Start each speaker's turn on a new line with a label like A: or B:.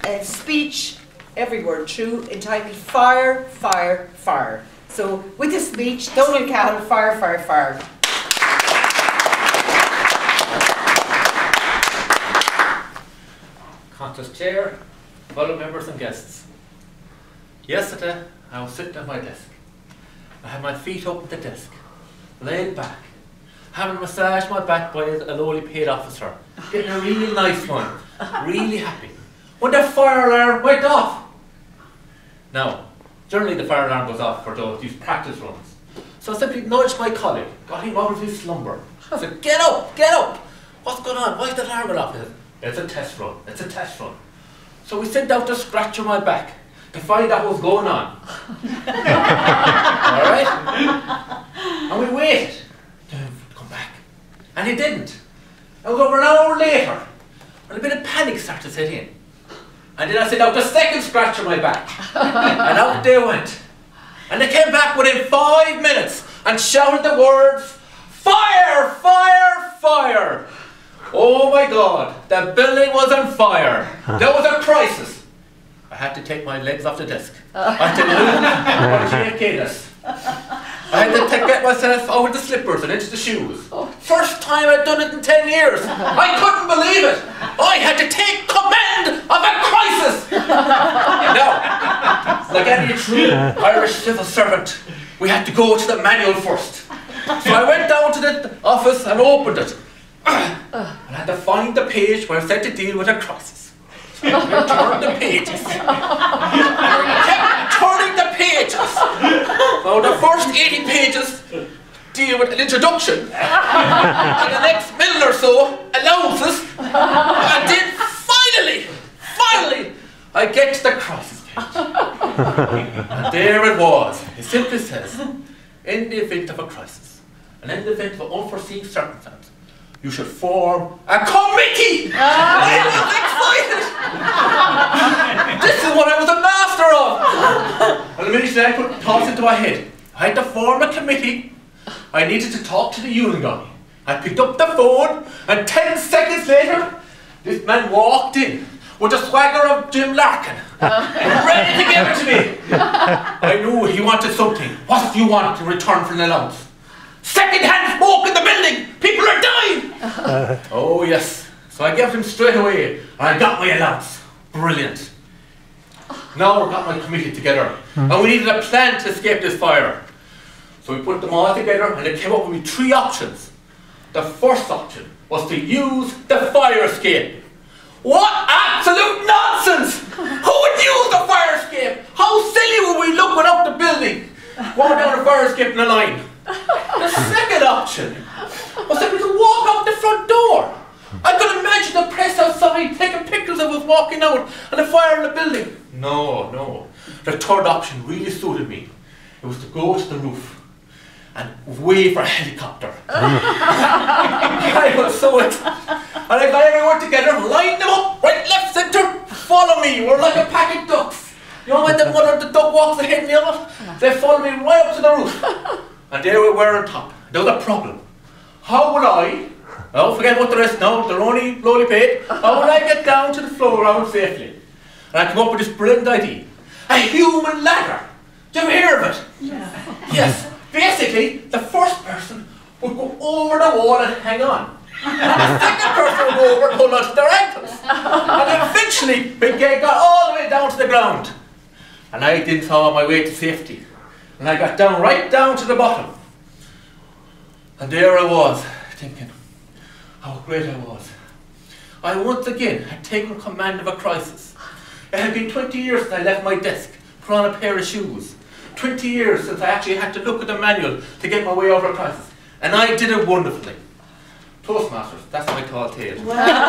A: a speech, every word true, entitled Fire, Fire, Fire. So with this speech, Donal Cahill, Fire, Fire, Fire.
B: Contest Chair, fellow members and guests. Yesterday, I was sitting at my desk. I had my feet up at the desk, laid back, having massaged my back by a lowly paid officer, getting a really nice one, really happy, when the fire alarm went off. Now, generally the fire alarm goes off for these practice runs. So I simply nudged my colleague, got him out of his slumber. I said, get up, get up! What's going on? Why is the alarm going off? He said, it's a test run, it's a test run. So we sent out the scratch on my back to find out what was going on. Alright? And we waited for him to come back. And he didn't. It was over an hour later, and a bit of panic started to set in. And then I sent out the second scratch on my back. And out they went. And they came back within 5 minutes and shouted the words, fire, fire, fire. Oh my God, the building was on fire. There was a crisis. I had to take my legs off the desk. I had to move. I had to get myself out of the slippers and into the shoes. First time I'd done it in 10 years. I couldn't believe it. I had to take command of a crisis. Now, like any true Irish civil servant, we had to go to the manual first. So I went down to the office and opened it. And I had to find the page where I said to deal with a crisis. I turned the pages. I kept turning the pages. Now the first 80 pages deal with an introduction, and the next middle or so allowances, and then finally, I get to the crisis page. And there it was. It simply says, in the event of a crisis, and in the event of an unforeseen circumstance, you should form a committee! I was excited! This is what I was a master of! And the minute I put thoughts into my head, I had to form a committee. I needed to talk to the union guy. I picked up the phone, and 10 seconds later, this man walked in with the swagger of Jim Larkin, ready to give it to me. I knew he wanted something. What do you want in return for an allowance? Second-hand smoke in the building! People are dying! Oh yes. So I gave him straight away, and I got my allowance. Brilliant. Now we got my committee together, and we needed a plan to escape this fire. So we put them all together, and it came up with me 3 options. The first option was to use the fire escape. What absolute nonsense! Who would use the fire escape? How silly would we look without the building? Going down the fire escape in a line. The second option was simply to walk out the front door. I could imagine the press outside taking pictures of us walking out and the fire in the building. No. The third option really suited me. It was to go to the roof and wave for a helicopter. I was so excited. And I got everyone together, lined them up, right, left, centre, follow me. We're like a pack of ducks. You know when one of the duck walks ahead of the other? They follow me right up to the roof. And there we were on top. There was a problem. How would I, forget about the rest now, they're only lowly paid, how would I get down to the floor around safely? And I came up with this brilliant idea. A human ladder. Did you ever hear of it? Yeah. Yes. Basically, the first person would go over the wall and hang on. And the second person would go over and hold on to their ankles. And then eventually, we got all the way down to the ground. And I did saw my way to safety. And I got down, right down to the bottom. And there I was, thinking how great I was. I once again had taken command of a crisis. It had been 20 years since I left my desk, put on a pair of shoes. 20 years since I actually had to look at the manual to get my way out of a crisis. And I did it wonderfully. Toastmasters, that's my tall tale. Wow.